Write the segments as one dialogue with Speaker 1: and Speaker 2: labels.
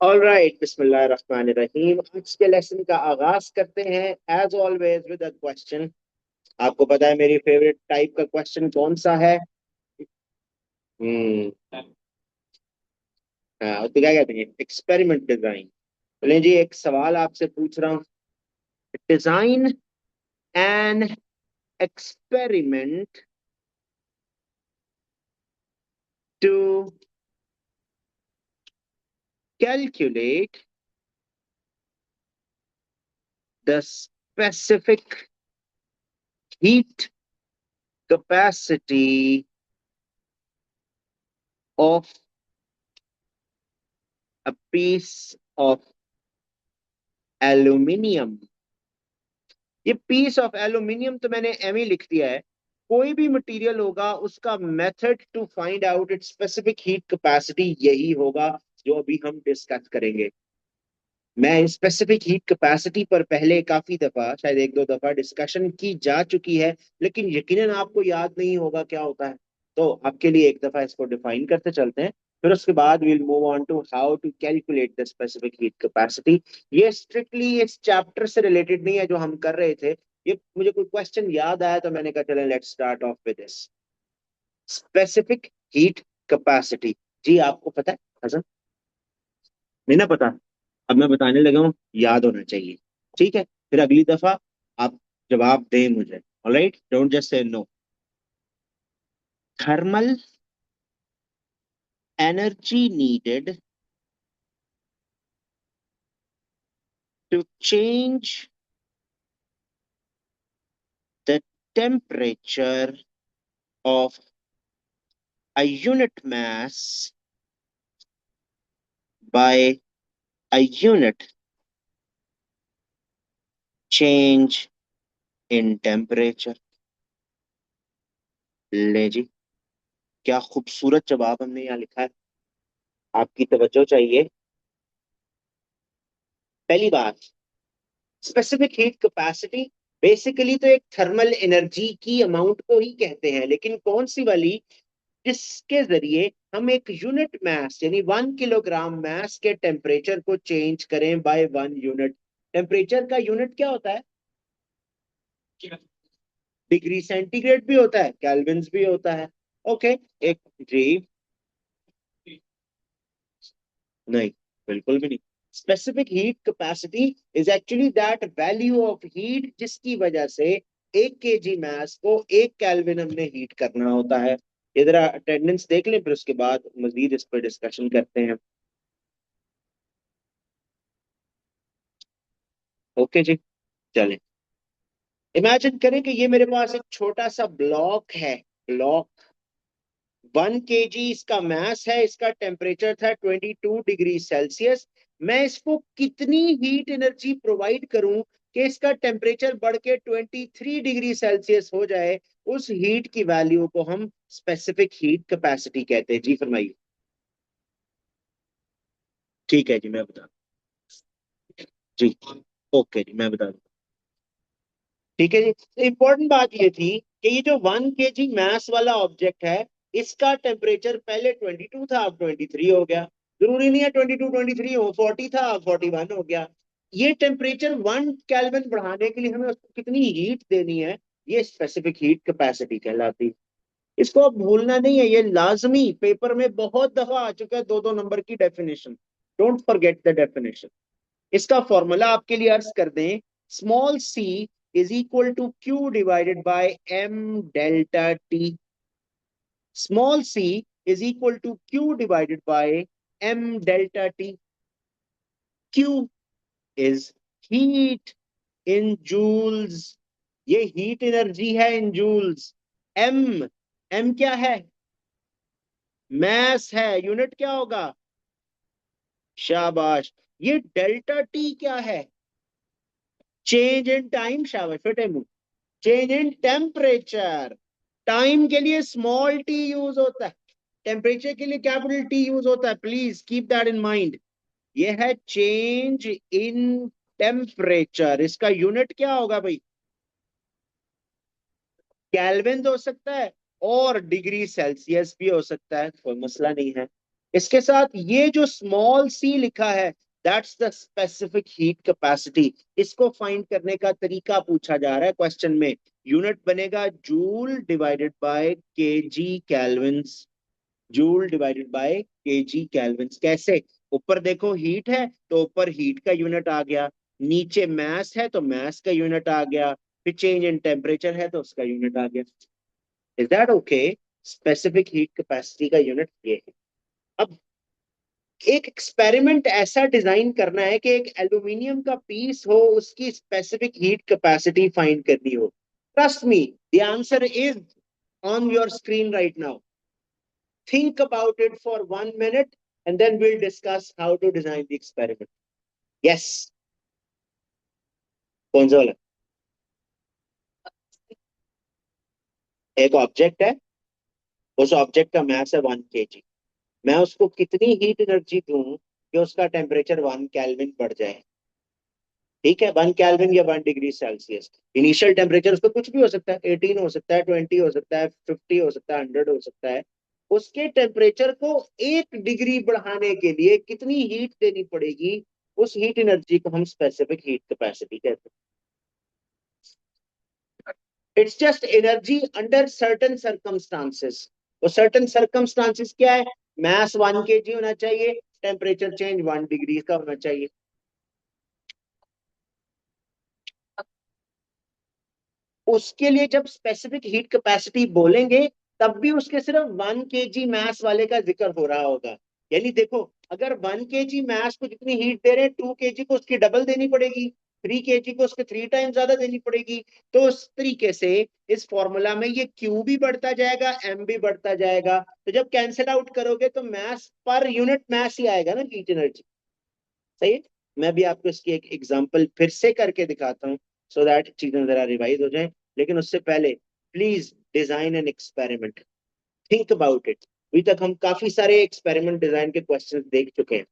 Speaker 1: All right, बिस्मिल्लाहिर्रहमानिर्रहीम। आज के लेसन का आगाज करते हैं as always with a question. आपको पता है मेरी फेवरेट टाइप का क्वेश्चन कौन सा है? हम्म तो क्या कहते हैं, एक्सपेरिमेंट डिजाइन। बोले जी, एक सवाल आपसे पूछ रहा हूँ। Design an experiment to calculate the specific heat capacity of a piece of aluminium। ये पीस ऑफ एल्यूमिनियम तो मैंने एम ही लिख दिया है। कोई भी मटेरियल होगा, उसका method to find out its specific heat capacity यही होगा जो अभी हम डिस्कस करेंगे। मैं स्पेसिफिक हीट कैपेसिटी पर पहले काफी दफा, शायद एक दो दफा डिस्कशन की जा चुकी है, लेकिन यकीनन आपको याद नहीं होगा क्या होता है। तो आपके लिए एक दफा इसको डिफाइन करते चलते हैं, फिर उसके बाद will move on to how to calculate the specific heat capacity. ये स्ट्रिक्टली इस चैप्टर से रिलेटेड नहीं है जो हम कर रहे थे। ये मुझे कोई क्वेश्चन याद आया तो मैंने कहा चले let's start off with this specific heat capacity. जी आपको पता है हसन? नहीं ना पता? अब मैं बताने लगा हूँ, याद होना चाहिए। ठीक है, फिर अगली दफा आप जवाब दें मुझे। Alright, don't just say no. Thermal energy needed to change the temperature of a unit mass by a unit change in temperature। ले जी, क्या खूबसूरत जवाब हमने यहाँ लिखा है। आपकी तवज्जो चाहिए। पहली बात, स्पेसिफिक हीट कैपेसिटी बेसिकली तो एक थर्मल एनर्जी की अमाउंट को ही कहते हैं, लेकिन कौन सी वाली? जिसके जरिए हम एक यूनिट मास यानी 1 किलोग्राम मास के टेम्परेचर को चेंज करें बाय 1 यूनिट। टेम्परेचर का यूनिट क्या होता है? डिग्री सेंटीग्रेड भी होता है, केल्विन्स भी होता है। ओके। एक जी, नहीं, बिल्कुल भी नहीं। Specific heat capacity is actually that value of heat जिसकी वजह से 1 केजी मास को 1 केल्विन हमने हीट करना होता है। इधर अटेंडेंस देख लें, फिर उसके बाद मजीद इस पर डिस्कशन करते हैं। ओके जी, चलें। इमेजिन करें कि ये मेरे पास एक छोटा सा ब्लॉक है। ब्लॉक 1 केजी इसका मास है, इसका टेम्परेचर था 22 डिग्री सेल्सियस। मैं इसको कितनी हीट एनर्जी प्रोवाइड करूं कि इसका टेम्परेचर बढ़ के 23 डिग्री सेल्सियस हो जाए? उस हीट की वैल्यू को हम स्पेसिफिक हीट कैपेसिटी कहते हैं। जी फरमाइए। ठीक है जी, मैं बता जी। ओके जी, मैं बता दूं। ठीक है जी, तो इंपॉर्टेंट बात ये थी कि ये जो 1 केजी मास वाला ऑब्जेक्ट है, इसका टेम्परेचर पहले 22 था, अब 23 हो गया। जरूरी नहीं है 22 23 हो, 40 था अब 41 हो गया। ये टेम्परेचर 1 केल्विन बढ़ाने के लिए हमें उसको कितनी हीट देनी है, ये स्पेसिफिक हीट कैपेसिटी कहलाती है। इसको अब भूलना नहीं है, ये लाजमी पेपर में बहुत दफा आ चुका है, दो दो नंबर की definition. Don't forget the definition. इसका फॉर्मूला आपके लिए अर्ज कर दें। Small C is equal to Q divided by M delta T. Small C is equal to Q divided by M delta T. Q is heat in joules. ये heat energy है in joules. M, M क्या है? Mess है। Unit क्या होगा? शाबाश। ये delta T क्या है? Change in time. शाबाश, फिटे मुंह। Change in temperature. टाइम के लिए स्मॉल टी यूज होता है, टेम्परेचर के लिए कैपिटल टी यूज होता है। Please keep that in mind. ये है चेंज इन टेम्परेचर। इसका यूनिट क्या होगा भाई? केल्विन हो सकता है और डिग्री सेल्सियस भी हो सकता है, कोई मसला नहीं है। इसके साथ ये जो स्मॉल सी लिखा है, that's the specific heat capacity. इसको फाइंड करने का तरीका पूछा जा रहा है क्वेश्चन में। यूनिट बनेगा joule divided by KG kelvins. Joule divided by KG kelvins. कैसे? ऊपर देखो हीट है तो ऊपर हीट का यूनिट आ गया, नीचे मैस है तो मैस का यूनिट आ गया, फिर चेंज इन टेम्परेचर है तो उसका यूनिट आ गया। Is that okay? Specific heat capacity का यूनिट ये है। अब एक एक्सपेरिमेंट ऐसा डिजाइन करना है कि एक एल्यूमिनियम का पीस हो, उसकी स्पेसिफिक हीट कैपेसिटी फाइंड करनी हो। Trust me, the answer is on your screen right now. Think about it for 1 minute and then we'll discuss how to design the experiment. Yes. कौन सा वाला? एक object है, उस ऑब्जेक्ट का मास है 1 kg। मैं उसको कितनी हीट एनर्जी दूं कि उसका टेम्परेचर 1 केल्विन बढ़ जाए? ठीक है, 1 केल्विन या 1 डिग्री सेल्सियस। इनिशियल टेम्परेचर उसका कुछ भी हो सकता है, 18 हो सकता है, 20 हो सकता है, 50 हो सकता है, 100 हो सकता है। उसके टेम्परेचर को 1 डिग्री बढ़ाने के लिए कितनी हीट देनी पड़ेगी? उस हीट एनर्जी को हम स्पेसिफिक हीट कैपेसिटी कहते हैं। It's just energy under certain circumstances. वो सर्टेन सर्कमस्टांसेस क्या है? मास 1 kg होना चाहिए, टेम्परेचर चेंज 1 डिग्री का होना चाहिए। उसके लिए जब स्पेसिफिक हीट कैपेसिटी बोलेंगे तब भी उसके सिर्फ 1 kg मास वाले का जिक्र हो रहा होगा। यानी देखो, अगर 1 kg मास को जितनी हीट दे रहे हैं, 2 kg को उसकी डबल देनी पड़ेगी, 3 kg को उसके 3 टाइम ज्यादा देनी पड़ेगी। तो उस तरीके से इस फॉर्मूला में ये क्यू भी बढ़ता जाएगा, एम भी बढ़ता जाएगा। तो जब कैंसिल आउट करोगे तो मास पर यूनिट मास ही आएगा ना, हीट एनर्जी। सही है। मैं भी आपको इसकी एक एग्जांपल फिर से करके दिखाता हूँ सो दैट चीजें जरा रिवाइज हो जाएं। लेकिन उससे पहले please design an experiment. Think about it. अभी तक हम काफी सारे एक्सपेरिमेंट डिजाइन के क्वेश्चंस देख चुके हैं।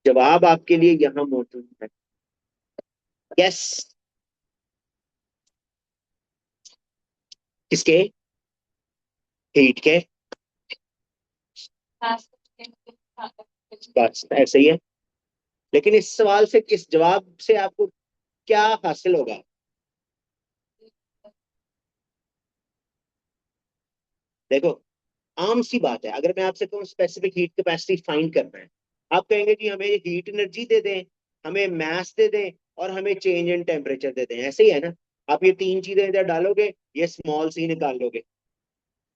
Speaker 1: जवाब आपके लिए यहाँ मौजूद है। यस। किसके? हीट के। बस ऐसे ही है। लेकिन इस सवाल से, इस जवाब से आपको क्या हासिल होगा? देखो, आम सी बात है, अगर मैं आपसे कहूँ स्पेसिफिक हीट कैपेसिटी फाइंड करना है, आप कहेंगे कि हमें हीट एनर्जी दे दें, हमें मास दे दें और हमें चेंज इन टेम्परेचर दे दें। ऐसे ही है ना? आप ये तीन चीजें इधर डालोगे, ये स्मॉल सी निकाल लोगे।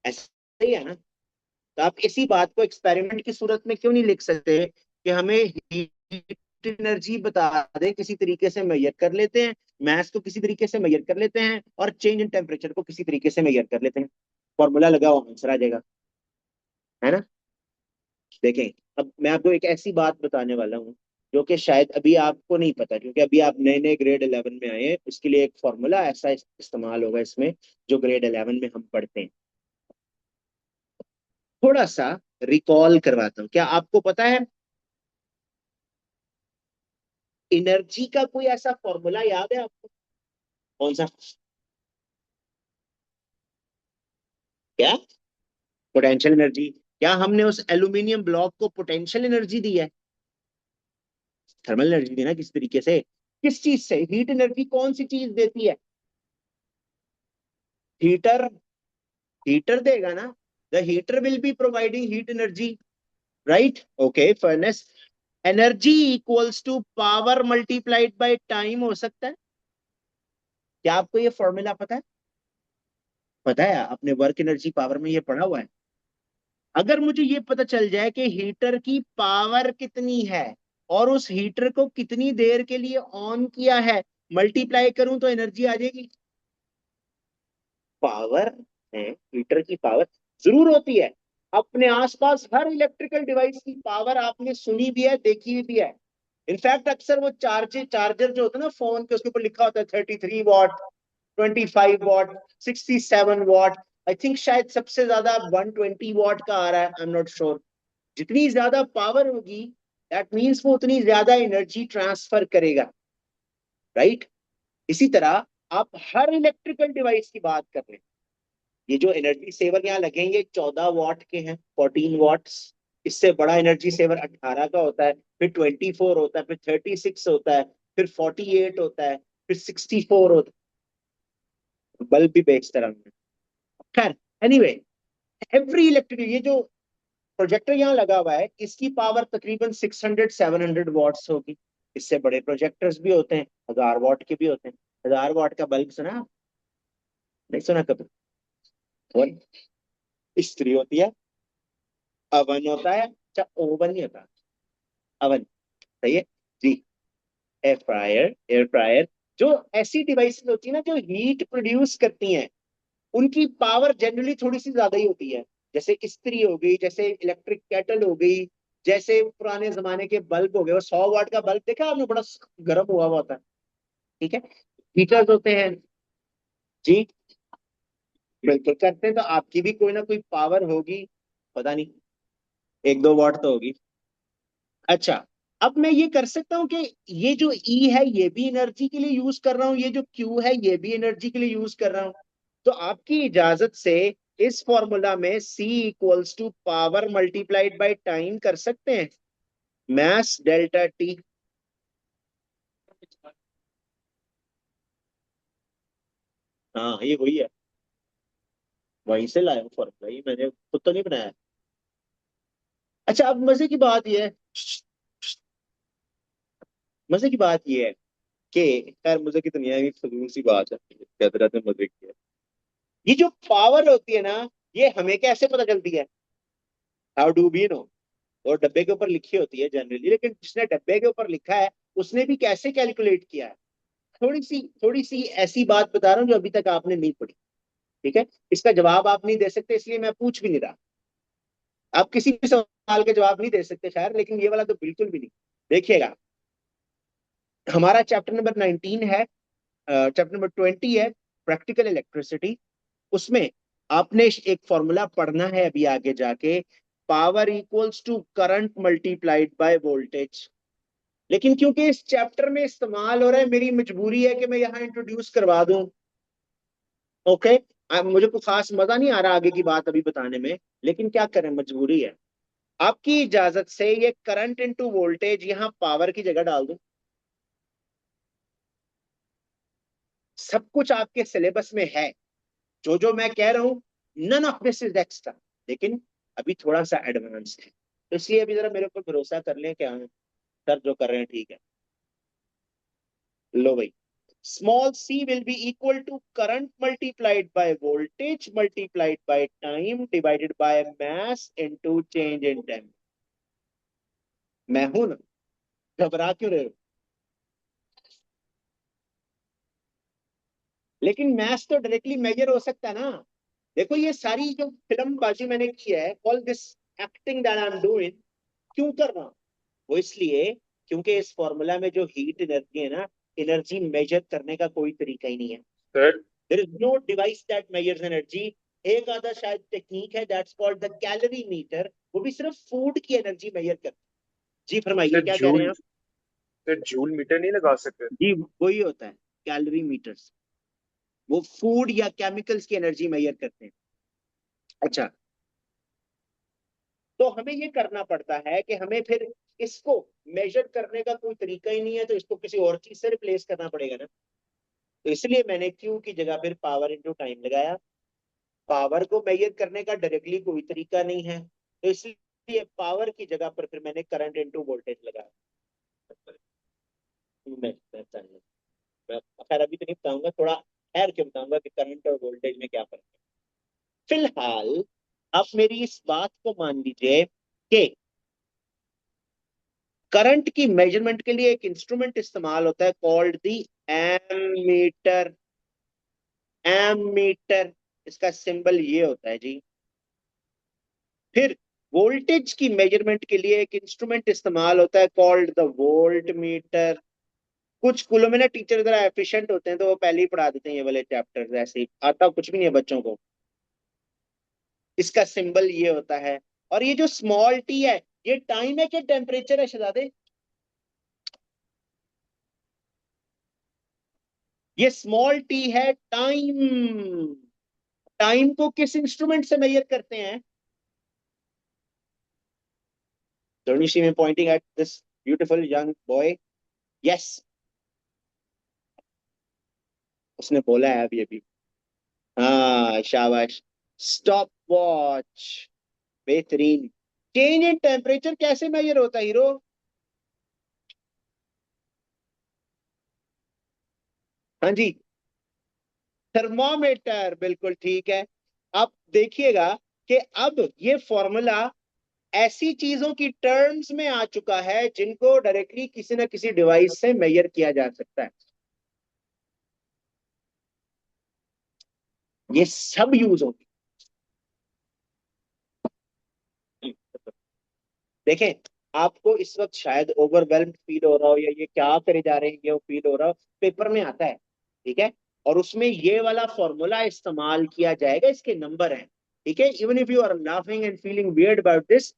Speaker 1: ऐसे ही है ना? तो आप इसी बात को एक्सपेरिमेंट की सूरत में क्यों नहीं लिख सकते कि हमें हीट एनर्जी बता दें, किसी तरीके से मेजर कर लेते हैं, मास को किसी तरीके से मेजर कर लेते हैं और चेंज इन टेम्परेचर को किसी तरीके से मेजर कर लेते हैं। फॉर्मूला लगाओ, आंसर आ जाएगा। है ना? देखें, अब मैं आपको एक ऐसी बात बताने वाला हूँ जो कि शायद अभी आपको नहीं पता, क्योंकि अभी आप नए नए ग्रेड 11 में आए हैं। उसके लिए एक फॉर्मूला ऐसा इस्तेमाल होगा इसमें जो ग्रेड 11 में हम पढ़ते हैं। थोड़ा सा रिकॉल करवाता हूँ। क्या आपको पता है एनर्जी का कोई ऐसा फॉर्मूला याद है आपको? कौन सा? क्या? Potential energy. क्या हमने उस एल्यूमिनियम ब्लॉक को पोटेंशियल एनर्जी दी है? थर्मल एनर्जी दी ना किस तरीके से? किस चीज से? हीट एनर्जी कौन सी चीज देती है? हीटर। हीटर देगा ना। The heater will be providing heat energy. Right? Okay, furnace. Energy equals to power multiplied by time हो सकता है। क्या आपको ये फॉर्मूला पता है? पता है, आपने वर्क एनर्जी पावर में ये पढ़ा हुआ है। अगर मुझे ये पता चल जाए कि हीटर की पावर कितनी है और उस हीटर को कितनी देर के लिए ऑन किया है, मल्टीप्लाई करूं तो एनर्जी आ जाएगी। पावर है, हीटर की पावर जरूर होती है। अपने आसपास हर इलेक्ट्रिकल डिवाइस की पावर आपने सुनी भी है, देखी भी है। इनफैक्ट अक्सर वो चार्जर चार्जर जो होता है ना फोन के, उसके ऊपर लिखा होता है 33 what, 25 what, 67 what. I think शायद सबसे ज्यादा 120 वॉट का आ रहा है, आई एम नॉट श्योर। जितनी ज्यादा पावर होगी, दैट मीन्स वो उतनी ज्यादा एनर्जी ट्रांसफर करेगा। राइट? इसी तरह आप हर इलेक्ट्रिकल डिवाइस की बात कर रहे हैं। ये जो एनर्जी सेवर यहाँ लगेंगे 14 वॉट के हैं, 14 वॉट्स। इससे बड़ा एनर्जी सेवर 18 का होता है, फिर 24 होता है, फिर 36 होता है, फिर 48 होता है, फिर 64 होता है। बल्ब भी बेचता रहा हूं। खैर, एनीवे, एवरी इलेक्ट्रिक, ये जो प्रोजेक्टर यहाँ लगा हुआ है इसकी पावर तकरीबन 600-700 वॉट्स होगी। इससे बड़े प्रोजेक्टर्स भी होते हैं, 1000 वॉट के भी होते हैं। 1000 वॉट का बल्ब सुना आप? नहीं सुना कभी? और इस्त्री होती है, अवन होता है, अच्छा ओवन नहीं होता, अवन, सही है जी। एयर फ्रायर जो ऐसी डिवाइसेस होती है ना जो हीट प्रोड्यूस करती हैं, उनकी पावर जनरली थोड़ी सी ज्यादा ही होती है। जैसे इस्त्री हो गई, जैसे इलेक्ट्रिक केटल हो गई, जैसे पुराने जमाने के बल्ब हो गए। वो 100 वॉट का बल्ब देखा आपने, बड़ा गर्म हुआ हुआ होता है, ठीक है। हीटर्स होते हैं जी, बिल्कुल करते हैं। तो आपकी भी कोई ना कोई पावर होगी, पता नहीं, 1-2 वॉट तो होगी। अच्छा, अब मैं ये कर सकता हूँ कि ये जो ई है ये भी एनर्जी के लिए यूज कर रहा हूँ, ये जो क्यू है ये भी एनर्जी के लिए यूज कर रहा हूँ। तो आपकी इजाजत से इस फॉर्मूला में C equals to power multiplied by time कर सकते हैं, मैस डेल्टा टी। हाँ ये वही है, वहीं से लाया हूँ फॉर्मूला, ये मैंने खुद तो नहीं बनाया। अच्छा, अब मजे की बात ये है, मजे की बात ये है कि, खैर मुझे की दुनिया में फजूल सी बात है, कहते रहते हैं मजे की है। ये जो पावर होती है ना, ये हमें कैसे पता चलती है? How do we know? और डब्बे के ऊपर लिखी होती है जनरली, लेकिन जिसने डब्बे के ऊपर लिखा है उसने भी कैसे कैलकुलेट किया है? थोड़ी सी ऐसी बात बता रहा हूँ जो अभी तक आपने नहीं पढ़ी, ठीक है। इसका जवाब आप नहीं दे सकते, इसलिए मैं पूछ भी नहीं रहा। आप किसी भी सवाल के जवाब नहीं दे सकते खैर, लेकिन ये वाला तो बिल्कुल भी नहीं। देखिएगा, हमारा चैप्टर नंबर 19 है, चैप्टर नंबर 20 है, प्रैक्टिकल इलेक्ट्रिसिटी। उसमें आपने एक फॉर्मूला पढ़ना है अभी आगे जाके, power equals to current multiplied by voltage. लेकिन क्योंकि इस चैप्टर में इस्तेमाल हो रहा है, मेरी मजबूरी है कि मैं यहाँ इंट्रोड्यूस करवा दूं। ओके, अब मुझे कुछ खास मजा नहीं आ रहा आगे की बात अभी बताने में, लेकिन क्या करें, मजबूरी है। आपकी इजाजत से ये करंट इनटू वोल्टेज यहाँ पावर की जगह डाल दूं। सब कुछ आपके सिलेबस में है, जो जो मैं कह रहा हूं, none of this is extra, लेकिन अभी थोड़ा सा एडवांस है। तो इसलिए अभी जरा मेरे ऊपर भरोसा कर लें कि हाँ सर जो कर रहे हैं ठीक है। लो भाई, small c will be equal to current multiplied by voltage multiplied by time divided by mass into change in time। मैं हूं ना, घबरा क्यों रहे हो? लेकिन मैथ्स तो डायरेक्टली मेजर हो सकता है ना। देखो ये सारी जो फिल्म बाजी मैंने की है, all this acting that I am doing, क्यों कर रहा हूं? वो इसलिए क्योंकि इस फॉर्मूला में जो हीट एनर्जी है ना, एनर्जी मेजर करने का कोई तरीका ही नहीं है sir. There is no device that measures energy. एक आधा शायद टेक्निक है, that's called the calorimeter, वो भी सिर्फ फूड की एनर्जी मेजर करता है। जी फरमाइए, क्या कह रहे
Speaker 2: जूल
Speaker 1: हैं आप?
Speaker 2: सर जूल मीटर नहीं लगा सकते?
Speaker 1: जी वही होता है कैलोरी मीटर्स, वो फूड या केमिकल्स की एनर्जी मेजर करते हैं। अच्छा, तो हमें ये करना पड़ता है कि हमें फिर इसको मेजर करने का कोई तरीका ही नहीं है, तो इसको किसी और चीज से रिप्लेस करना पड़ेगा ना। तो इसलिए मैंने क्यू की जगह फिर पावर इंटू टाइम लगाया। पावर को मेजर करने का डायरेक्टली कोई तरीका नहीं है, तो इसलिए पावर की जगह पर फिर मैंने करंट इंटू वोल्टेज लगाया। मैं खैर अभी तो नहीं बताऊंगा, थोड़ा ठहर के बताऊंगा कि करंट और वोल्टेज में क्या फर्क है। फिलहाल आप मेरी इस बात को मान लीजिए कि करंट की मेजरमेंट के लिए एक इंस्ट्रूमेंट इस्तेमाल होता है कॉल्ड दी एमीटर। एमीटर, इसका सिंबल ये होता है जी। फिर वोल्टेज की मेजरमेंट के लिए एक इंस्ट्रूमेंट इस्तेमाल होता है कॉल्ड द वोल्ट मीटर। कुछ स्कूलों में ना टीचर जरा एफिशिएंट होते हैं, तो वो पहले ही पढ़ा देते हैं ये वाले चैप्टर, ऐसे ही आता कुछ भी नहीं है बच्चों को। इसका सिंबल ये होता है। और ये जो स्मॉल टी है, ये टाइम है कि टेम्परेचर है शहजादे? ये स्मॉल टी है टाइम। टाइम को किस इंस्ट्रूमेंट से मेजर करते हैं? Don't you see me pointing at this beautiful young boy? Yes, उसने बोला है अभी। हाँ शाबाश। स्टॉप वॉच, बेहतरीन। चेंज इन टेम्परेचर कैसे मेजर होता है हीरो? हाँ जी, थर्मोमीटर, बिल्कुल ठीक है। अब देखिएगा कि अब ये फॉर्मूला ऐसी चीजों की टर्म्स में आ चुका है जिनको डायरेक्टली किसी ना किसी डिवाइस से मेजर किया जा सकता है। ये सब यूज होगी। देखें, आपको इस वक्त शायद ओवरवेल्म्ड फील हो रहा हो या ये क्या करे जा रहे हैं ये फील हो रहा हो, पेपर में आता है, ठीक है। और उसमें ये वाला फॉर्मूला इस्तेमाल किया जाएगा, इसके नंबर हैं, ठीक है। Even if you are laughing and feeling weird about this,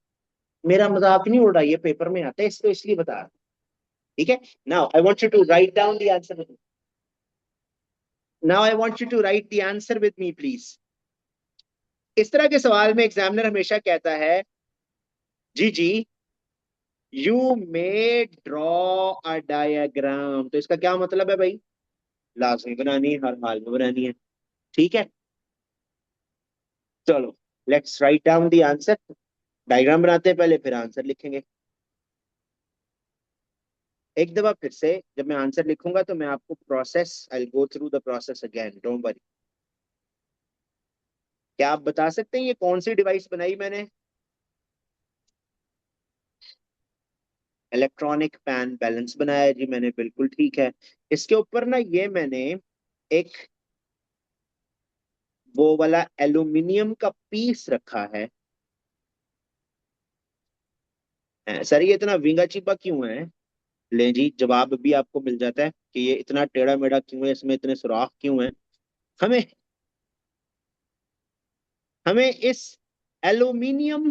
Speaker 1: मेरा मजाक नहीं उड़ रहा, ये पेपर में आता है, इसको इसलिए बता रहा हूं, ठीक है। Now I want you to write down the answer. Now I want you to write the answer with me please. इस तरह के सवाल में एग्जामिनर हमेशा कहता है, जी जी, you may draw a diagram. तो इसका क्या मतलब है भाई? लाजमी बनानी है, हर हाल में बनानी है, ठीक है। चलो, let's write down the answer. Diagram बनाते हैं पहले, फिर आंसर लिखेंगे। एक दफा फिर से जब मैं आंसर लिखूंगा तो मैं आपको process, I go through the process again, don't worry. क्या आप बता सकते हैं ये कौन सी डिवाइस बनाई मैंने? इलेक्ट्रॉनिक पैन बैलेंस बनाया है जी मैंने, बिल्कुल ठीक है। इसके ऊपर ना ये मैंने एक वो वाला एल्यूमिनियम का पीस रखा है। सर ये इतना विंगा चिपा क्यों है? ले जी, जवाब भी आपको मिल जाता है कि ये इतना टेढ़ा मेढ़ा क्यों है, इसमें इतने सुराख क्यों है। हमें हमें इस एल्यूमिनियम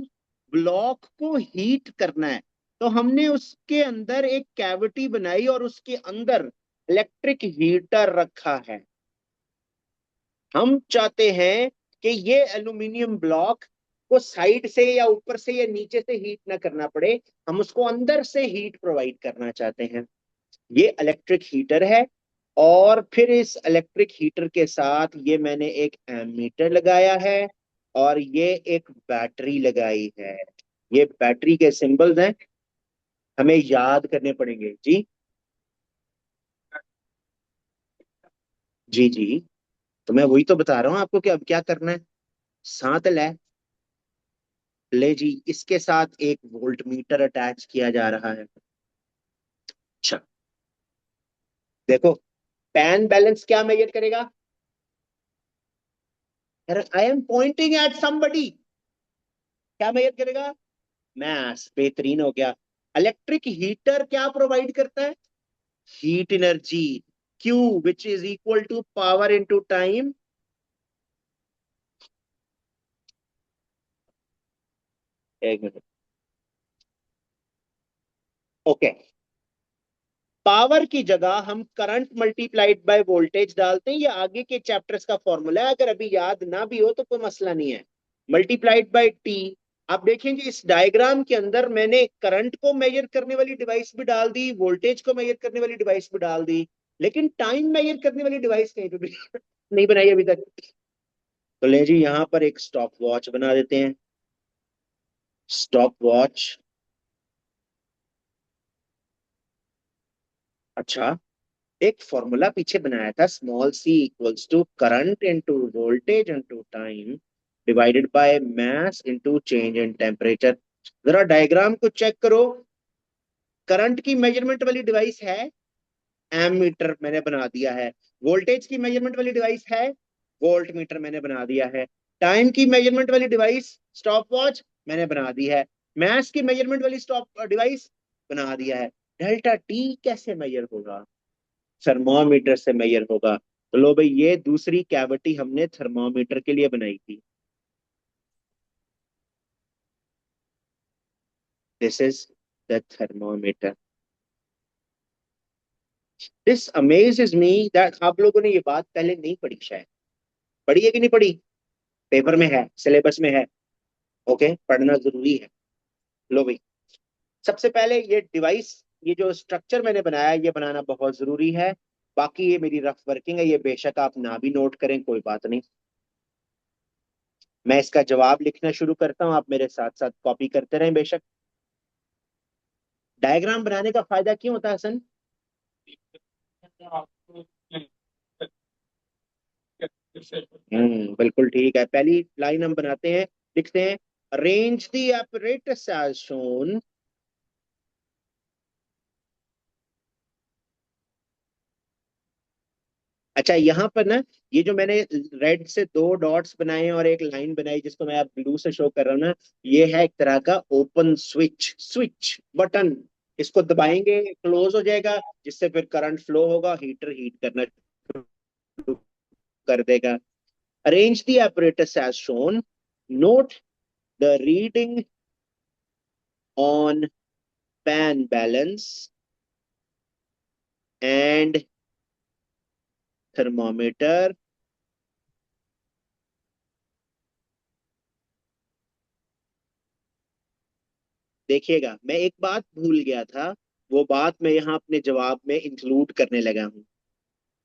Speaker 1: ब्लॉक को हीट करना है। तो हमने उसके अंदर एक कैविटी बनाई और उसके अंदर इलेक्ट्रिक हीटर रखा है। हम चाहते हैं कि ये एल्यूमिनियम ब्लॉक को साइड से या ऊपर से या नीचे से हीट ना करना पड़े, हम उसको अंदर से हीट प्रोवाइड करना चाहते हैं। ये इलेक्ट्रिक हीटर है। और फिर इस इलेक्ट्रिक हीटर के साथ ये मैंने एक एमीटर लगाया है और ये एक बैटरी लगाई है। ये बैटरी के सिंबल्स हैं, हमें याद करने पड़ेंगे जी। जी जी, तो मैं वही तो बता रहा हूँ आपको कि अब क्या करना है। साथ ले जी, इसके साथ एक वोल्ट मीटर अटैच किया जा रहा है। अच्छा, देखो, पैन बैलेंस क्या मेजर करेगा? I am pointing at somebody. क्या मेजर करेगा? मैस, बेहतरीन हो गया। इलेक्ट्रिक हीटर क्या प्रोवाइड करता है? Heat energy, Q, which is equal to power into time. एक मिनट, ओके। पावर की जगह हम करंट मल्टीप्लाइड बाय वोल्टेज डालते हैं, ये आगे के चैप्टर्स का फॉर्मूला है, अगर अभी याद ना भी हो तो कोई मसला नहीं है। Multiplied by T. आप देखेंगे इस डायग्राम के अंदर मैंने करंट को मेजर करने वाली डिवाइस भी डाल दी, वोल्टेज को मेजर करने वाली डिवाइस भी डाल दी, लेकिन टाइम मेजर करने वाली डिवाइस कहीं पे भी नहीं बनाई अभी तक। तो ले जी, यहां पर एक स्टॉप वॉच बना देते हैं। Stop watch. अच्छा, एक फॉर्मूला पीछे बनाया था, small C equals to current into voltage into time divided by mass into change in temperature. जरा डायग्राम को चेक करो। करंट की मेजरमेंट वाली डिवाइस है, एमीटर मैंने बना दिया है। वोल्टेज की मेजरमेंट वाली डिवाइस है, वोल्ट मीटर मैंने बना दिया है। टाइम की मेजरमेंट वाली डिवाइस, स्टॉप वॉच, मैंने बना दी है। मैथ की मेजरमेंट वाली स्टॉप डिवाइस बना दिया है। डेल्टा टी कैसे मेजर होगा? थर्मोमीटर से मेजर होगा। तो लो भाई, ये दूसरी कैविटी हमने थर्मोमीटर के लिए बनाई थी। This is the thermometer. This amazes me that आप लोगों ने ये बात पहले नहीं पढ़ी शायद। पढ़ी है कि नहीं पढ़ी? पेपर में है, सिलेबस में है। ओके, पढ़ना जरूरी है। लो भाई, सबसे पहले ये डिवाइस, ये जो स्ट्रक्चर मैंने बनाया है, ये बनाना बहुत जरूरी है। बाकी ये मेरी रफ वर्किंग है, ये बेशक आप ना भी नोट करें, कोई बात नहीं। मैं इसका जवाब लिखना शुरू करता हूँ, आप मेरे साथ साथ कॉपी करते रहें बेशक। डायग्राम बनाने का फायदा क्यों होता है हसन? बिल्कुल ठीक है। पहली लाइन हम बनाते हैं, लिखते हैं arrange the apparatus as shown। अच्छा, यहाँ पर ना, ये जो मैंने रेड से दो डॉट्स बनाए हैं और एक लाइन बनाई जिसको मैं आप ब्लू से शो कर रहा हूँ ना, ये है एक तरह का ओपन स्विच, स्विच बटन। इसको दबाएंगे क्लोज हो जाएगा, जिससे फिर करंट फ्लो होगा, हीटर हीट करना शुरू कर देगा। Arrange the apparatus as shown, note the reading on pan balance and thermometer। देखिएगा, मैं एक बात भूल गया था, वो बात मैं यहाँ अपने जवाब में इंक्लूड करने लगा हूँ।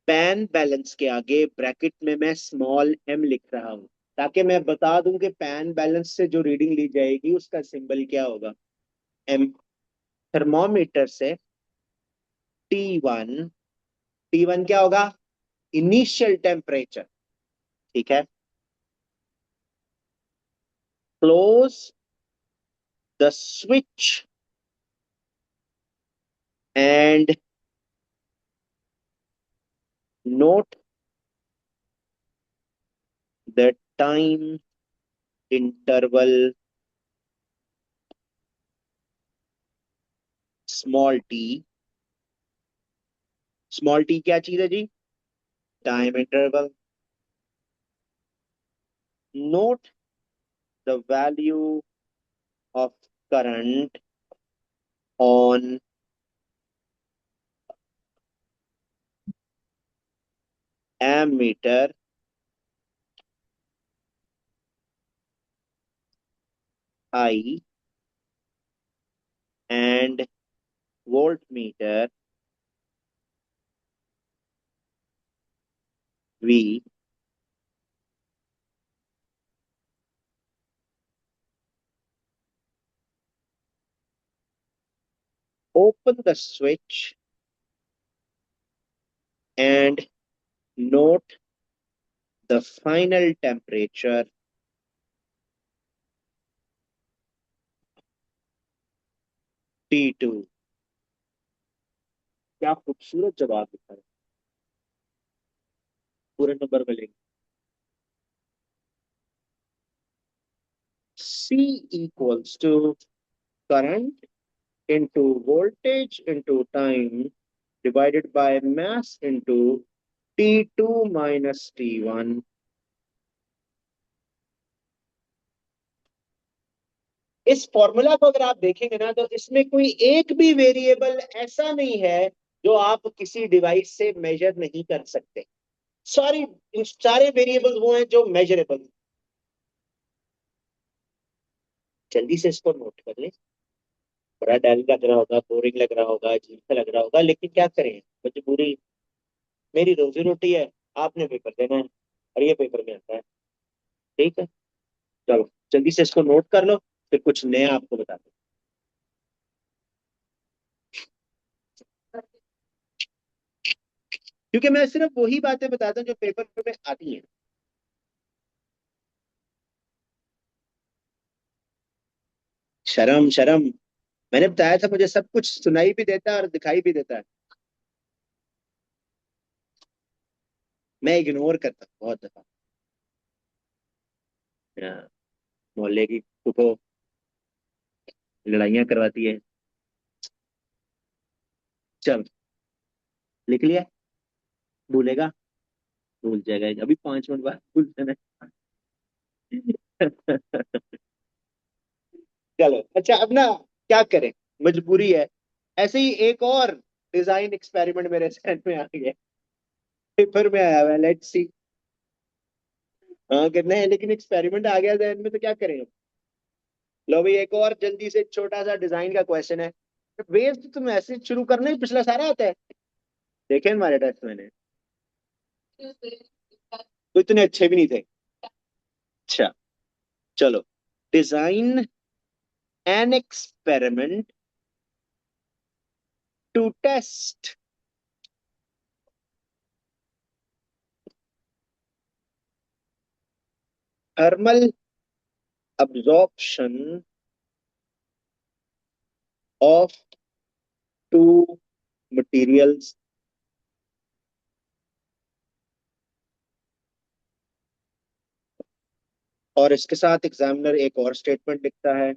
Speaker 1: पैन बैलेंस के आगे ब्रैकेट में मैं स्मॉल एम लिख रहा हूँ, ताकि मैं बता दूं कि पैन बैलेंस से जो रीडिंग ली जाएगी उसका सिंबल क्या होगा, एम। थर्मोमीटर से T1, T1 क्या होगा, इनिशियल टेम्परेचर। ठीक है, close the switch and note the time interval, small T. Small T क्या चीज है जी, time interval. Note the value of current on ammeter I and voltmeter V। Open the switch and note the final temperature T2। क्या खूबसूरत जवाब लिखा है, पूरे नंबर मिलेंगे। C equals to current into voltage into time divided by mass into T2 minus T1। इस formula को अगर आप देखेंगे ना, तो इसमें कोई एक भी वेरिएबल ऐसा नहीं है जो आप किसी डिवाइस से मेजर नहीं कर सकते। सारी सारे वेरिएबल वो हैं जो मेजरेबल। जल्दी से इसको नोट कर ले। बड़ा डल लग रहा होगा, बोरिंग लग रहा होगा, अजीब सा लग रहा होगा, लेकिन क्या करें, मजबूरी। मेरी रोजी रोटी है, आपने पेपर देना है, और ये पेपर में आता है। ठीक है, चलो जल्दी से इसको नोट कर लो, फिर कुछ नया आपको बता दो। क्योंकि मैं सिर्फ वही बातें बताता हूँ जो पेपर में आती हैं। शर्म शर्म, मैंने बताया था मुझे सब कुछ सुनाई भी देता है और दिखाई भी देता है। मैं इग्नोर करता हूँ बहुत दफा। हाँ, मोहल्ले की फुफो लड़ाइयाँ करवाती है। चल, लिख लिया? भूलेगा? भूल जाएगा, अभी 5 मिनट बाद भूल जाना है। चलो अच्छा, अब ना क्या करें, मजबूरी है। ऐसे ही एक और डिजाइन एक्सपेरिमेंट मेरे जहन में आ गया, पेपर में आया हुआ है, लेट्स सी। हाँ करना है, लेकिन एक्सपेरिमेंट आ गया जहन में तो क्या करें अब। लो भाई, एक और जल्दी से छोटा सा डिजाइन का क्वेश्चन है। वेव तो तुम ऐसे शुरू करना ही, पिछला सारा आता है, देखे हमारे टेस्ट मैंने, तो इतने अच्छे भी नहीं थे। अच्छा, चलो, design an experiment to test thermal absorption of two materials और इसके साथ एग्जामिनर एक और स्टेटमेंट लिखता है।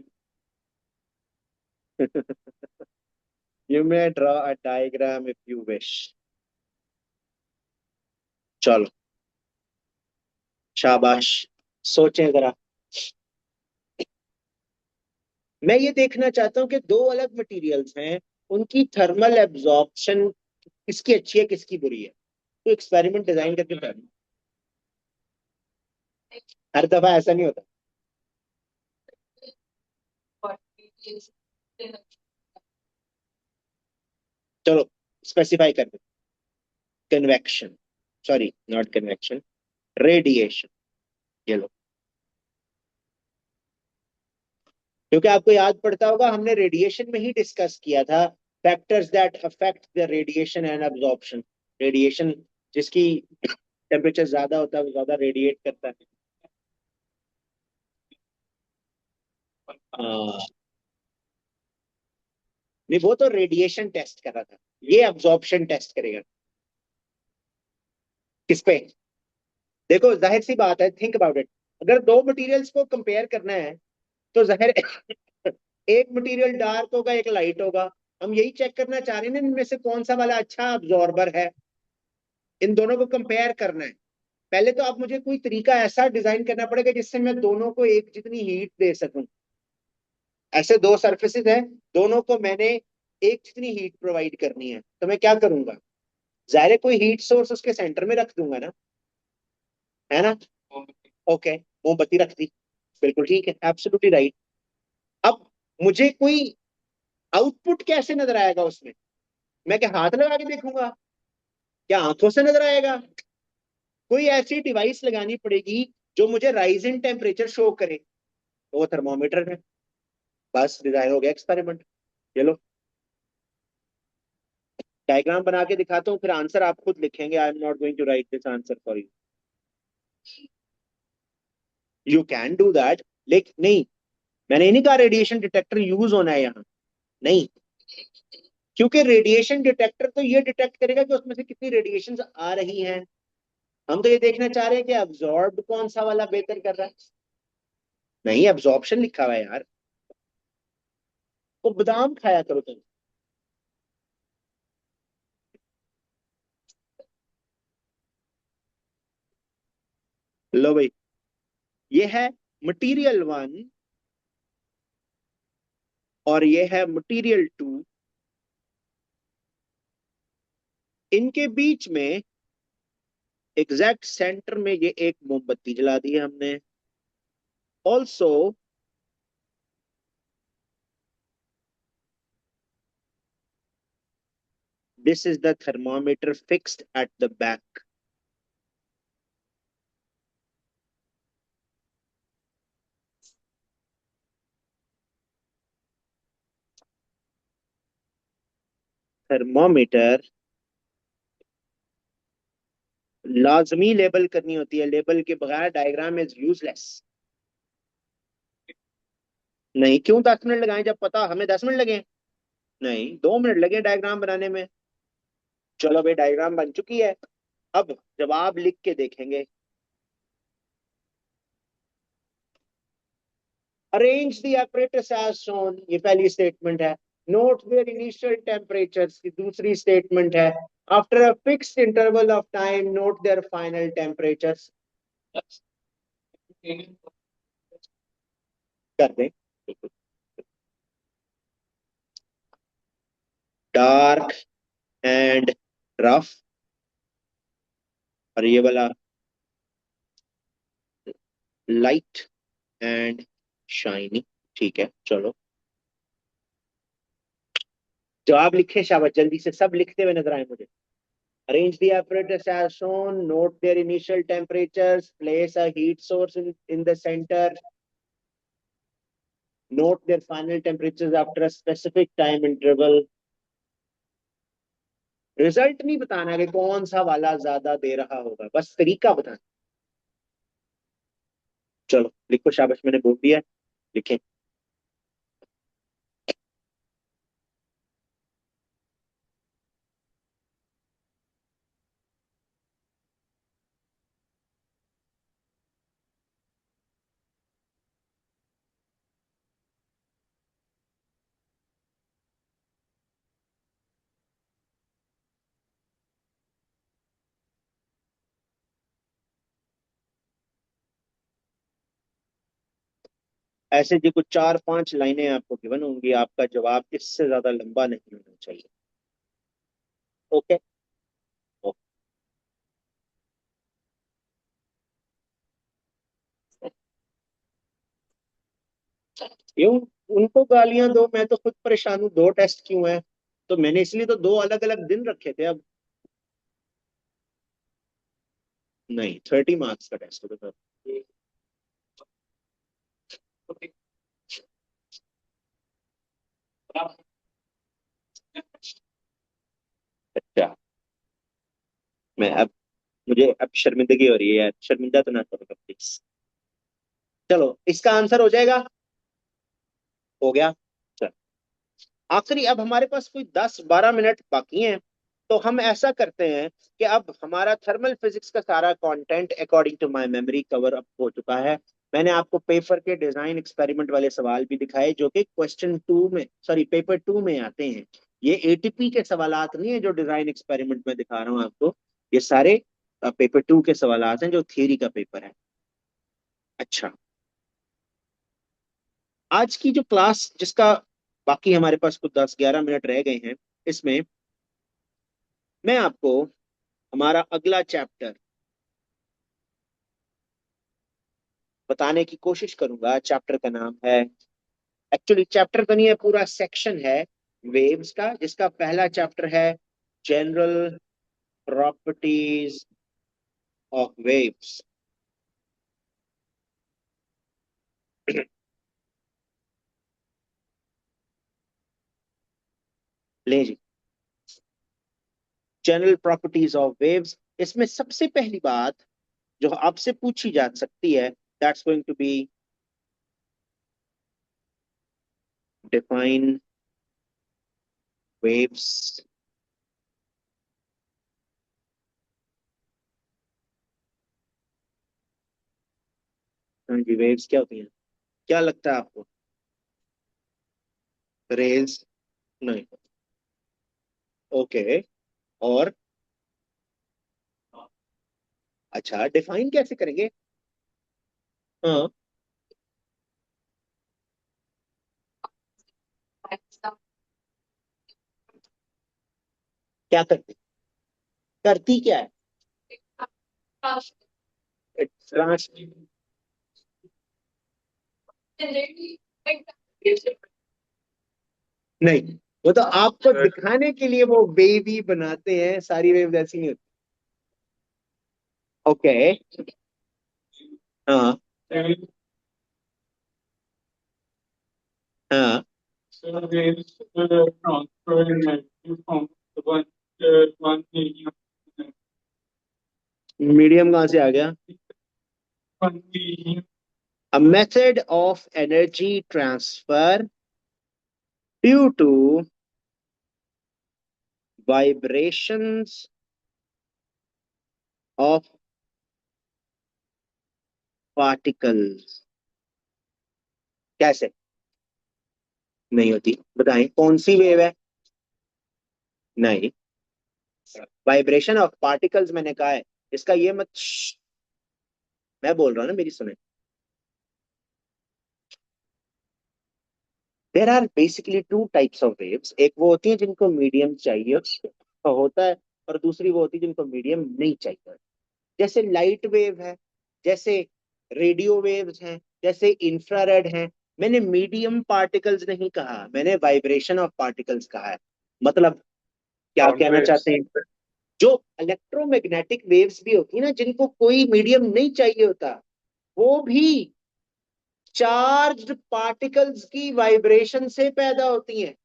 Speaker 1: You may draw a diagram if you wish. चलो, शाबाश, सोचें जरा। मैं ये देखना चाहता हूँ कि दो अलग मटेरियल्स हैं, उनकी थर्मल एब्जॉर्प्शन किसकी अच्छी है किसकी बुरी है, तो एक्सपेरिमेंट डिजाइन करके करना। हर दफा ऐसा नहीं होता। चलो, स्पेसिफाई कर दो। Convection, sorry not convection, radiation. ये लो, क्योंकि आपको याद पड़ता होगा हमने रेडिएशन में ही डिस्कस किया था factors that affect the radiation and absorption. Radiation जिसकी टेम्परेचर ज्यादा होता है वो ज्यादा रेडिएट करता है। हाँ, नहीं वो तो रेडिएशन टेस्ट कर रहा था, ये अब्जॉर्प्शन टेस्ट करेगा। किस पे? देखो, जाहिर सी बात है, थिंक अबाउट इट। अगर दो मटेरियल्स को कंपेयर करना है तो जाहिर एक मटेरियल डार्क होगा एक लाइट होगा। हम यही चेक करना चाह रहे हैं ना, इनमें से कौन सा वाला अच्छा अब्जॉर्बर है। इन दोनों को कंपेयर करना है। पहले तो आप मुझे कोई तरीका ऐसा डिजाइन करना पड़ेगा जिससे मैं दोनों को एक जितनी हीट दे सकूं। ऐसे दो सरफेसेस हैं, दोनों को मैंने एक जितनी हीट प्रोवाइड करनी है, तो मैं क्या करूंगा? जाहिर है कोई हीट सोर्स उसके सेंटर में रख दूंगा ना, है ना? ओके, मोमबत्ती रख दी, बिल्कुल ठीक है, एब्सोल्युटली राइट। अब मुझे कोई आउटपुट कैसे नजर आएगा उसमें? मैं क्या हाथ लगा के देखूंगा? क्या आंखों से नजर आएगा? कोई ऐसी डिवाइस लगानी पड़ेगी जो मुझे राइज इन टेम्परेचर शो करे, तो वो थर्मोमीटर है। बस डिजाइन हो गया एक्सपेरिमेंट। चलो, डायग्राम बना के दिखाता हूँ, फिर आंसर आप खुद लिखेंगे। I am not going to write this answer for you. You can do that, लेकिन नहीं, मैंने ये नहीं कहा रेडिएशन डिटेक्टर यूज होना है यहाँ, नहीं। क्योंकि रेडिएशन डिटेक्टर तो ये डिटेक्ट करेगा कि उसमें से कितनी रेडिएशन आ रही हैं। हम तो ये देखना चाह रहे हैं कि अब्जॉर्ब कौन सा वाला बेहतर कर रहा है। नहीं, अब्जॉर्प्शन लिखा हुआ है यार। तो बादाम खाया करो तुम। लो भाई, ये है मटेरियल वन और ये है मटेरियल टू। इनके बीच में एग्जैक्ट सेंटर में ये एक मोमबत्ती जला दी है हमने। Also this is the thermometer fixed at the back. Thermometer लाजमी लेबल करनी होती है, लेबल के बगैर डायग्राम इज यूजलेस। नहीं, क्यों 10 मिनट लगाएं जब पता हमें 10 मिनट लगे? नहीं, 2 मिनट लगे डायग्राम बनाने में। चलो भाई, डायग्राम बन चुकी है। अब जवाब लिख के देखेंगे। Arrange the apparatus as shown, ये पहली स्टेटमेंट है। नोट देयर इनिशियल टेम्परेचर्स की दूसरी स्टेटमेंट है। After a fixed interval of time note there final temperatures. कर दें, डार्क एंड रफ, और ये वाला लाइट एंड शाइनी। ठीक है, चलो जवाब लिखे, शाबाश, जल्दी से सब लिखते हुए नजर आए मुझे। Arrange the apparatus as shown. Note their initial temperatures. Place a heat source in the center. Note their final temperatures after a specific time interval. Result नहीं बताना कि कौन सा वाला ज्यादा दे रहा होगा, बस तरीका बताना। चलो लिखो, शाबाश, मैंने बोल दिया, लिखें। ऐसे जी कुछ 4-5 लाइनें आपको गिवन होंगी, आपका जवाब इससे ज्यादा लंबा नहीं होना चाहिए। ओके। क्यों उनको गालियां दो, मैं तो खुद परेशान हूँ, 2 टेस्ट क्यों है? तो मैंने इसलिए तो 2 अलग अलग दिन रखे थे। अब नहीं, 30 मार्क्स का टेस्ट होगा। अच्छा, मैं अब, मुझे अब शर्मिंदगी हो रही है यार, शर्मिंदा तो ना करो प्लीज। चलो इसका आंसर हो जाएगा। हो गया। चलो आखिरी, अब हमारे पास कोई 10-12 मिनट बाकी हैं। तो हम ऐसा करते हैं कि अब हमारा थर्मल फिजिक्स का सारा content according to my memory cover up हो चुका है। मैंने आपको पेपर के डिजाइन एक्सपेरिमेंट वाले सवाल भी दिखाए जो कि क्वेश्चन 2 में, सॉरी पेपर 2 में आते हैं। ये एटीपी के सवालात नहीं है जो डिजाइन एक्सपेरिमेंट में दिखा रहा हूँ आपको, ये सारे पेपर 2 के सवालात हैं जो थियरी का पेपर है। अच्छा, आज की जो क्लास जिसका बाकी हमारे पास कुछ 10-11 मिनट रह गए हैं, इसमें मैं आपको हमारा अगला चैप्टर बताने की कोशिश करूंगा। चैप्टर का नाम है, एक्चुअली चैप्टर तो नहीं है, पूरा सेक्शन है वेव्स का, जिसका पहला चैप्टर है जनरल प्रॉपर्टीज ऑफ वेव्स। ले जी, जनरल प्रॉपर्टीज ऑफ वेव्स। इसमें सबसे पहली बात जो आपसे पूछी जा सकती है, that's going to be define waves. हाँ जी, वेव्स क्या होती हैं? क्या लगता है आपको? रेज? नहीं। ओके, और अच्छा, डिफाइन कैसे करेंगे? हाँ, क्या करती, करती क्या है? ट्रांस, नहीं, वो तो आपको दिखाने के लिए वो वेव ही बनाते हैं, सारी वेव ऐसी नहीं होती। ओके। हाँ। हाँ, मीडियम कहाँ से आ गया? A method of energy transfer due to vibrations of particles। कैसे नहीं होती, बताएं कौन सी वेव है? नहीं, वाइब्रेशन ऑफ पार्टिकल्स मैंने कहा है, इसका ये मत मैं बोल रहा हूँ ना, मेरी सुने। There are basically 2 types of waves, एक वो होती है जिनको मीडियम चाहिए होता है, और दूसरी वो होती है जिनको मीडियम नहीं चाहिए। जैसे लाइट वेव है, जैसे रेडियो वेव्स हैं, जैसे इंफ्रारेड हैं। मैंने मीडियम पार्टिकल्स नहीं कहा, मैंने वाइब्रेशन ऑफ पार्टिकल्स कहा है। मतलब क्या
Speaker 2: साउंड
Speaker 1: कहना
Speaker 2: वेव्स।
Speaker 1: चाहते हैं, जो इलेक्ट्रोमैग्नेटिक वेव्स भी होती है ना, जिनको कोई मीडियम नहीं चाहिए होता, वो भी चार्ज्ड पार्टिकल्स की वाइब्रेशन से पैदा होती हैं।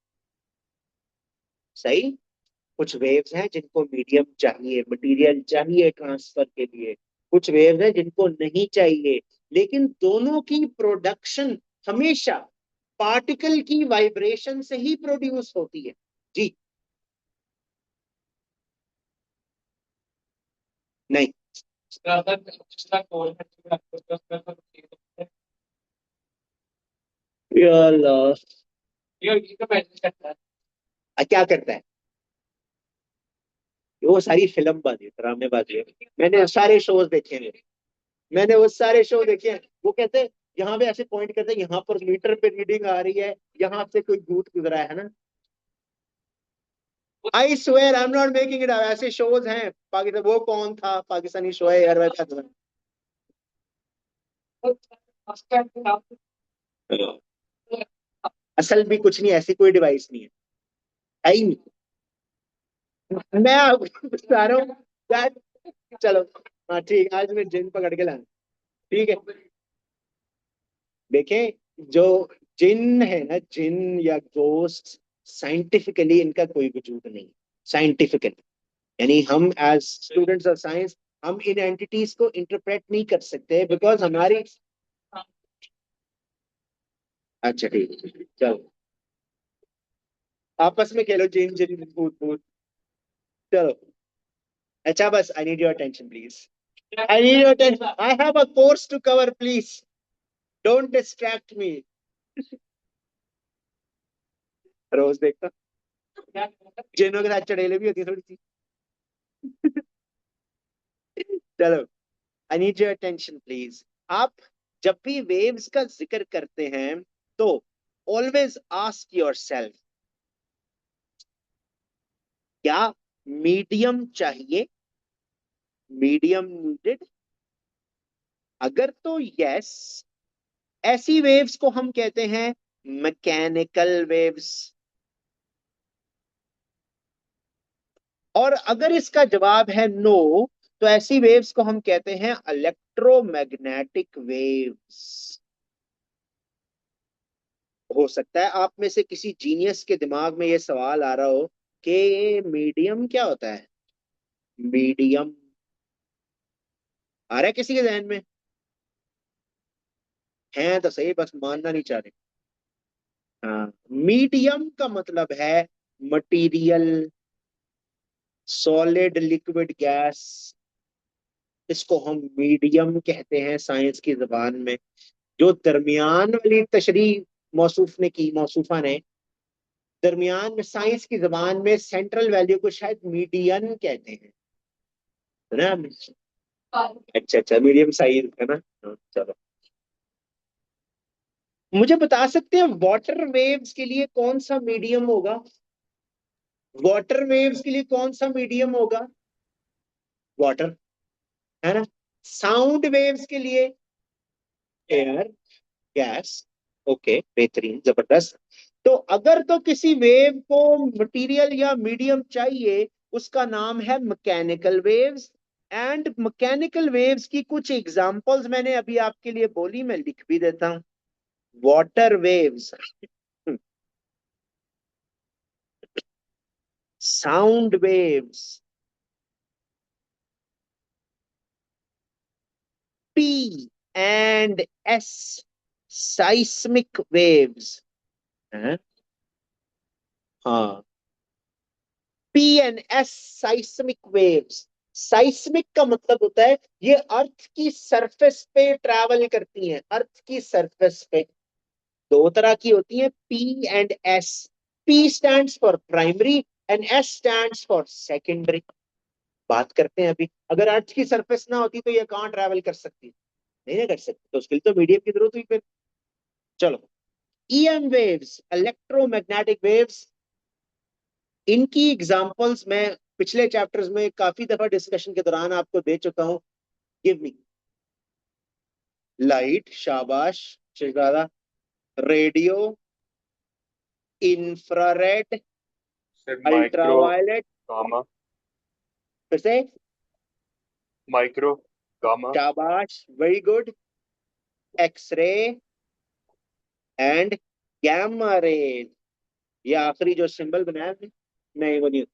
Speaker 1: सही। कुछ वेव्स हैं जिनको मीडियम चाहिए, मटेरियल चाहिए ट्रांसफर के लिए, कुछ वेव्स हैं जिनको नहीं चाहिए, लेकिन दोनों की प्रोडक्शन हमेशा पार्टिकल की वाइब्रेशन से ही प्रोड्यूस होती है। जी। नहीं। या अल्लाह। क्या करता है? वो सारी फिल्मबाजी, ड्रामेबाजी है। मैंने सारे शोज देखे हैं, मैंने वो सारे शो देखे हैं। वो कहते हैं, यहाँ पे ऐसे पॉइंट करते हैं, यहाँ पर मीटर पे रीडिंग आ रही है, यहाँ से कोई भूत गुजरा है ना। I swear I am not making it up, ऐसे शोज हैं पाकिस्तान। वो कौन था पाकिस्तानी शो है यार, वैसा था। असल भी कुछ नहीं, ऐसी कोई डिवाइस नहीं है। है ही नहीं। मैं आपको बता रहा हूँ that- चलो। हाँ ठीक, आज मैं जिन पकड़ के लाना। ठीक है। देखें, जो जिन है ना, जिन या गोस्ट, साइंटिफिकली इनका कोई वजूद नहीं। साइंटिफिकली, यानी हम एज स्टूडेंट्स ऑफ साइंस, हम इन एंटिटीज को इंटरप्रेट नहीं कर सकते, बिकॉज हमारी। अच्छा ठीक है, चलो आपस में खेलो, जिन जिन भूत भूत। चलो। अच्छा बस, I need your attention please. I need your attention, I have a course to cover, please don't distract me. रोज देखता, जिनों के साथ चड़ेले भी होती है थोड़ी सी। चलो, आई नीड योर अटेंशन प्लीज। आप जब भी वेव्स का जिक्र करते हैं, तो ऑलवेज आस्क योर सेल्फ, क्या मीडियम चाहिए, मीडियम नीडेड? अगर तो यस, ऐसी वेव्स को हम कहते हैं मैकेनिकल वेव्स। और अगर इसका जवाब है नो, तो ऐसी वेव्स को हम कहते हैं इलेक्ट्रोमैग्नेटिक वेव्स। हो सकता है आप में से किसी जीनियस के दिमाग में यह सवाल आ रहा हो कि मीडियम क्या होता है। मीडियम आ रहा है किसी के जहन में? है तो सही, बस मानना नहीं चाह रहे। हाँ, मीडियम का मतलब है मटेरियल, सॉलिड, लिक्विड, गैस। इसको हम मीडियम कहते हैं साइंस की जबान में। जो दरमियान वाली तशरीह मौसूफ ने की, मौसूफा ने, दरमियान में साइंस की जबान में सेंट्रल वैल्यू को शायद मीडियन कहते हैं, है ना? अच्छा अच्छा, मीडियम साइज है ना। हाँ, चलो। मुझे बता सकते हैं वाटर वेव्स के लिए कौन सा मीडियम होगा? वाटर वेव्स के लिए कौन सा मीडियम होगा? वाटर, है ना? साउंड वेव्स के लिए एयर, गैस। ओके, बेहतरीन, जबरदस्त। तो अगर तो किसी वेव को मटेरियल या मीडियम चाहिए, उसका नाम है mechanical waves. And mechanical waves की कुछ एग्जांपल्स मैंने अभी आपके लिए बोली, मैं लिख भी देता हूं। Water waves, sound waves, P and S, seismic waves. हाँ, P and S, seismic waves. Seismic का मतलब होता है ये अर्थ की सरफेस पे ट्रैवल करती हैं, अर्थ की सरफेस पे। दो तरह की होती है, P and S. P stands for primary and S stands for secondary. बात करते हैं अभी, अगर अर्थ की सरफेस ना होती तो ये कहाँ ट्रैवल कर सकती? नहीं ना कर सकती, तो उसके लिए तो मीडियम की जरूरत हुई फिर। चलो, ईएम वेव्स, इलेक्ट्रोमैग्नेटिक वेव्स, इनकी एग्जांपल्स मैं पिछले चैप्टर्स में काफी दफा डिस्कशन के दौरान आपको दे चुका हूं। गिव मी लाइट, शाबाश शहजादा। Radio, infrared,
Speaker 2: sir micro
Speaker 1: ultraviolet,
Speaker 2: gamma.
Speaker 1: फिर से।
Speaker 2: Micro gamma.
Speaker 1: शाबाश, very good. X ray and gamma rays. ये आखिरी जो सिंबल बनाया आपने, नहीं वो नहीं।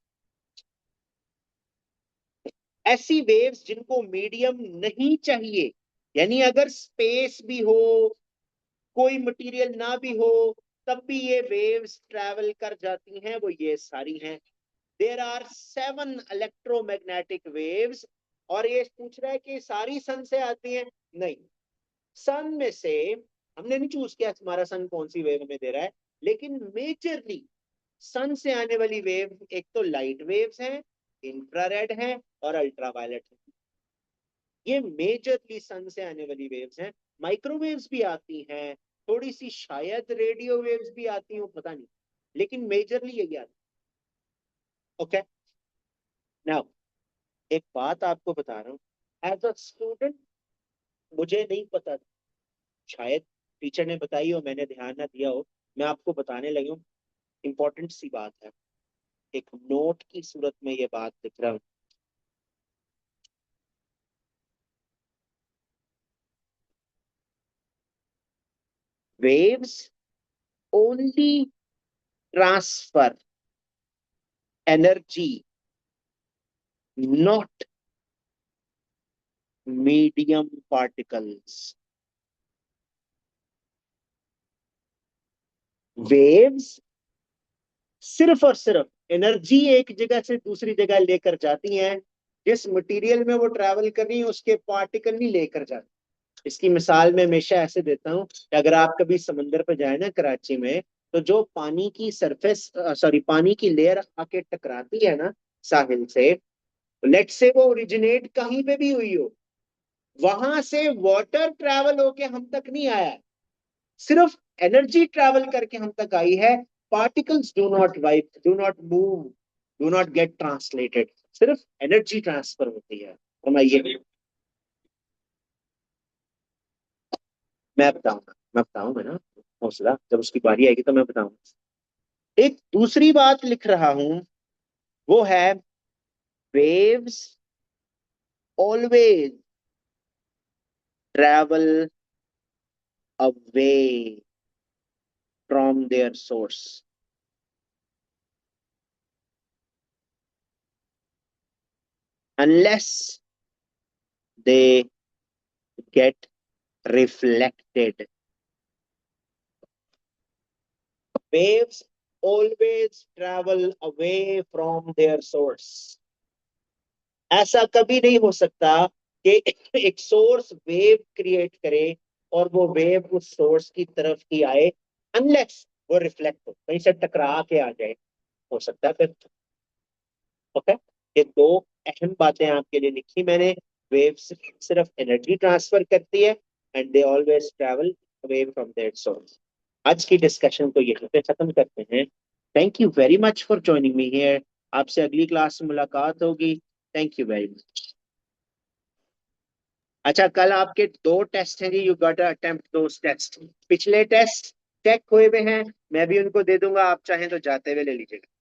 Speaker 1: ऐसी वेव्स जिनको मीडियम नहीं चाहिए, यानी अगर स्पेस भी हो, कोई मटेरियल ना भी हो, तब भी ये वेव्स ट्रैवल कर जाती हैं, वो ये सारी हैं। There are 7 electromagnetic waves. और ये पूछ रहा है कि सारी सन से आती हैं? नहीं। सन में से हमने नहीं चूज किया हमारा सन कौन सी वेव हमें दे रहा है, लेकिन मेजरली सन से आने वाली वेव एक तो लाइट वेव्स हैं, इंफ्रारेड हैं और अल्ट्रावायलेट हैं। ये मेजरली सन से आने वाली वेव्स हैं। माइक्रोवेव्स भी आती हैं, थोड़ी सी शायद रेडियो वेव्स भी आती हो, पता नहीं, लेकिन मेजरली यही आती। ओके, नाउ एक बात आपको बता रहा हूँ। एज अ स्टूडेंट मुझे नहीं पता था, शायद टीचर ने बताई हो, मैंने ध्यान ना दिया हो, मैं आपको बताने लगी हूँ। इंपॉर्टेंट सी बात है, एक नोट की सूरत में ये बात लिख रहा हूँ। Waves only transfer energy, not medium particles. Waves सिर्फ और सिर्फ एनर्जी एक जगह से दूसरी जगह लेकर जाती हैं, जिस मटेरियल में वो ट्रैवल कर रही है उसके पार्टिकल नहीं लेकर जाती। इसकी मिसाल मैं हमेशा ऐसे देता हूँ कि अगर आप कभी समंदर पर जाए ना कराची में, तो जो पानी की सरफेस, सॉरी, पानी की लेयर आके टकराती है ना साहिल से, लेट से वो ओरिजिनेट कहीं पे भी हुई हो, वहां से वाटर ट्रैवल होके हम तक नहीं आया, सिर्फ एनर्जी ट्रैवल करके हम तक आई है। Particles do not wipe, do not move, do not gate translated, सिर्फ एनर्जी ट्रांसफर होती है। तो मैं बताऊंगा, मैं बताऊंगा ना, हौसला, जब उसकी बारी आएगी तो मैं बताऊंगा। एक दूसरी बात लिख रहा हूं, वो है waves always travel away from their source unless they get reflected. Waves always travel away from their source. ऐसा कभी नहीं हो सकता कि एक सोर्स वेव क्रिएट करे और वो वेव उस सोर्स की तरफ ही आए, अनलेस वो रिफ्लेक्ट हो, कहीं से टकरा के आ जाए, हो सकता है फिर। ओके, ये दो अहम बातें आपके लिए लिखी मैंने। वेव सिर्फ एनर्जी ट्रांसफर करती है, and they always travel away from their source. आज की डिस्कशन को यहीं पे खत्म करते हैं। Thank you very much for joining me here. आपसे अगली क्लास में मुलाकात होगी। Thank you very much. अच्छा, कल आपके दो टेस्ट हैं जी, you got attempt those test. पिछले टेस्ट चेक हुए हुए हैं, मैं भी उनको दे दूंगा, आप चाहें तो जाते हुए ले लीजिएगा।